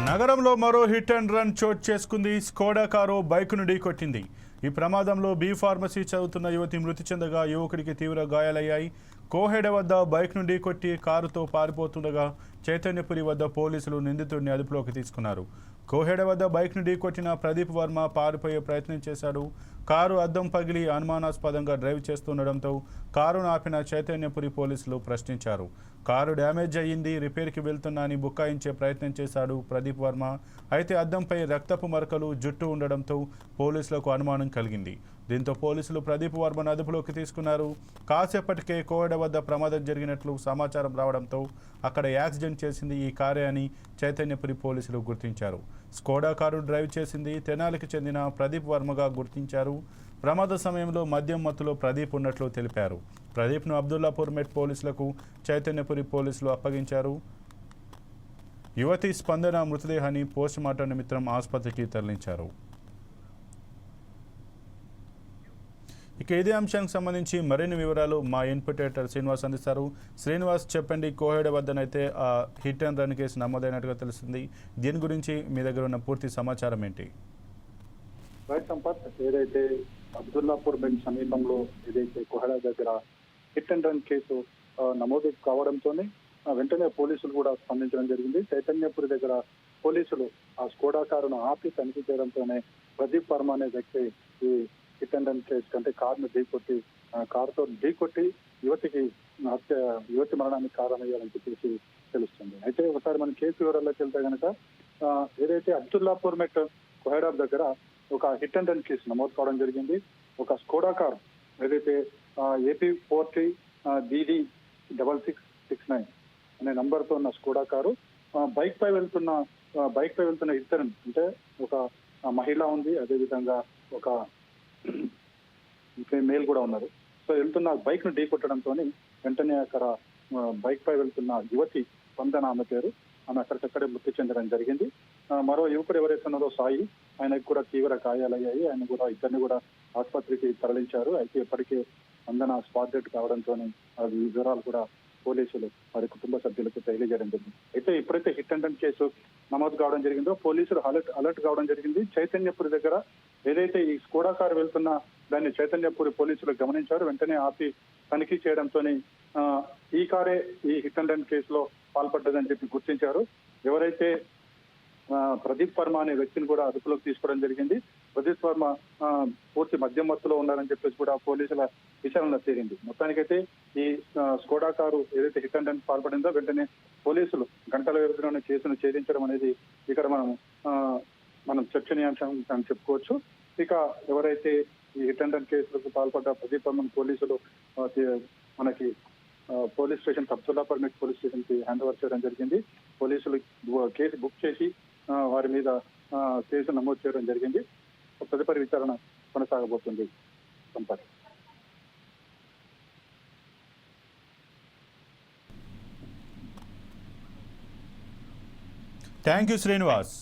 నగరంలో మరో hit and run చోటు చేసుకుంది. స్కోడా కారు బైక్ను ఢీకొట్టింది. ఈ ప్రమాదంలో బి ఫార్మసీ చదువుతున్న యువతి మృతి చెందగా యువకుడికి తీవ్ర గాయాలయ్యాయి. కోహెడ వద్ద బైక్ను ఢీకొట్టి కారుతో పారిపోతుండగా చైతన్యపురి వద్ద పోలీసులు నిందితుడిని అదుపులోకి తీసుకున్నారు. కోహెడ వద్ద బైక్ను ఢీకొట్టిన ప్రదీప్ వర్మ పారిపోయే ప్రయత్నం చేశాడు. కారు అద్దం పగిలి అనుమానాస్పదంగా డ్రైవ్ చేస్తుండటంతో కారును ఆపిన చైతన్యపురి పోలీసులు ప్రశ్నించారు. కారు డ్యామేజ్ అయ్యింది, రిపేర్కి వెళ్తున్నా అని బుకాయించే ప్రయత్నం చేశాడు ప్రదీప్ వర్మ. అయితే అద్దంపై రక్తపు మరకలు, జుట్టు ఉండడంతో పోలీసులకు అనుమానం కలిగింది. దీంతో పోలీసులు ప్రదీప్ వర్మను అదుపులోకి తీసుకున్నారు. కాసేపటికే కోహెడ వద్ద ప్రమాదం జరిగినట్లు సమాచారం రావడంతో అక్కడ యాక్సిడెంట్ చేసింది ఈ కారే అని చైతన్యపురి పోలీసులు గుర్తించారు. స్కోడా కారు డ్రైవ్ చేసింది తెనాలికి చెందిన ప్రదీప్ వర్మగా గుర్తించారు. ప్రమాద సమయంలో మద్యం మత్తులో ప్రదీప్ ఉన్నట్లు తెలిపారు. ప్రదీప్ను అబ్దుల్లాపూర్ మెట్ పోలీసులకు చైతన్యపురి పోలీసులు అప్పగించారు. యువతి స్పందన మృతదేహాన్ని పోస్టుమార్టం నిమిత్తం ఆసుపత్రికి తరలించారు. ఇక ఇదే అంశానికి సంబంధించి మరిన్ని వివరాలు మా ఇన్పుట్ ఎడిటర్ శ్రీనివాస్ అందిస్తారు. శ్రీనివాస్, చెప్పండి. కోహెడ వద్దనైతే హిట్ అండ్ రన్ కేసు నమోదైనట్టుగా తెలుస్తుంది. దీని గురించి మీ దగ్గర ఉన్న పూర్తి సమాచారం ఏంటి? రైట్ సంపత్, ఏదైతే అబ్దుల్లాపూర్ బెంచ్ సమీపంలో ఏదైతే కోహెడ దగ్గర హిట్ అండ్ రన్ కేసు నమోదు కావడంతోనే వెంటనే పోలీసులు కూడా స్పందించడం జరిగింది. చైతన్యపురి దగ్గర పోలీసులు ఆ స్కోడా కారును ఆపి తనిఖీ చేయడంతోనే ప్రదీప్ వర్మ అనే వ్యక్తి ఈ హిట్ అండ్ రన్ కేసు కంటే కారును కారుతో ఢీకొట్టి యువతి మరణానికి కారణమయ్యారని చెప్పేసి తెలుస్తుంది. అయితే ఒకసారి మన కేసు వివరాల్లోకి వెళ్తే కనుక ఏదైతే అబ్దుల్లాపూర్ మెట్ కోహెడ దగ్గర ఒక హిట్ అండ్ రన్ కేసు నమోదు కావడం జరిగింది. ఒక స్కోడా కారు ఏదైతే AP 40 DD 6669 అనే నంబర్ తో ఉన్న స్కోడా కారు బైక్ పై వెళ్తున్న ఇద్దరు, అంటే ఒక మహిళ ఉంది, అదేవిధంగా ఒక మేల్ కూడా ఉన్నారు. సో వెళ్తున్న బైక్ ను ఢీకొట్టడంతో వెంటనే అక్కడ బైక్ పై వెళ్తున్న యువతి స్పందన ఆమె పేరు, ఆమె అక్కడికక్కడే మృతి చెందడం జరిగింది. మరో యువకుడు ఎవరైతే ఉన్నారో సాయి, ఆయనకు కూడా తీవ్ర గాయాలయ్యాయి. ఇద్దరిని కూడా ఆసుపత్రికి తరలించారు. అయితే ఇప్పటికే స్పందన స్పాట్ డెడ్ కావడంతో ఈ వివరాలు కూడా పోలీసులు వారి కుటుంబ సభ్యులకు తెలియజేయడం జరిగింది. అయితే ఇప్పుడైతే హిట్ అండ్ రన్ కేసు నమోదు కావడం జరిగిందో పోలీసులు అలర్ట్ కావడం జరిగింది. చైతన్యపురి దగ్గర ఏదైతే ఈ స్కోడా కారు వెళ్తున్న దాన్ని చైతన్యపురి పోలీసులు గమనించారు. వెంటనే ఆపి తనిఖీ చేయడంతో ఈ కారే ఈ హిట్ అండ్ రన్ కేసులో పాల్పడ్డదని చెప్పి గుర్తించారు. ఎవరైతే ప్రదీప్ వర్మ అనే వ్యక్తిని కూడా అదుపులోకి తీసుకోవడం జరిగింది. ప్రదీప్ వర్మ పూర్తి మద్యం మత్తులో ఉన్నారని చెప్పేసి కూడా పోలీసుల విచారణ తేలింది. మొత్తానికైతే ఈ స్కోడా కారు ఏదైతే హిట్ అండ్ రన్ పాల్పడిందో వెంటనే పోలీసులు గంటల వ్యవధిలోనే కేసును ఛేదించడం అనేది ఇక్కడ మనం చర్చనీయాంశం అని చెప్పుకోవచ్చు. ఇక ఎవరైతే ఈ హిట్ అండ్ రన్ కేసులకు పాల్పడ్డ ప్రదీప్ వర్మను పోలీసులు మనకి పోలీస్ స్టేషన్ అబ్దుల్లాపూర్ మెట్ పోలీస్ స్టేషన్ కి హ్యాండ్ ఓవర్ చేయడం జరిగింది. పోలీసులు కేసు బుక్ చేసి వారి మీద కేసు నమోదు చేయడం జరిగింది. తదుపరి విచారణ కొనసాగబోతుంది. సంపత్. Thank you Srinivas.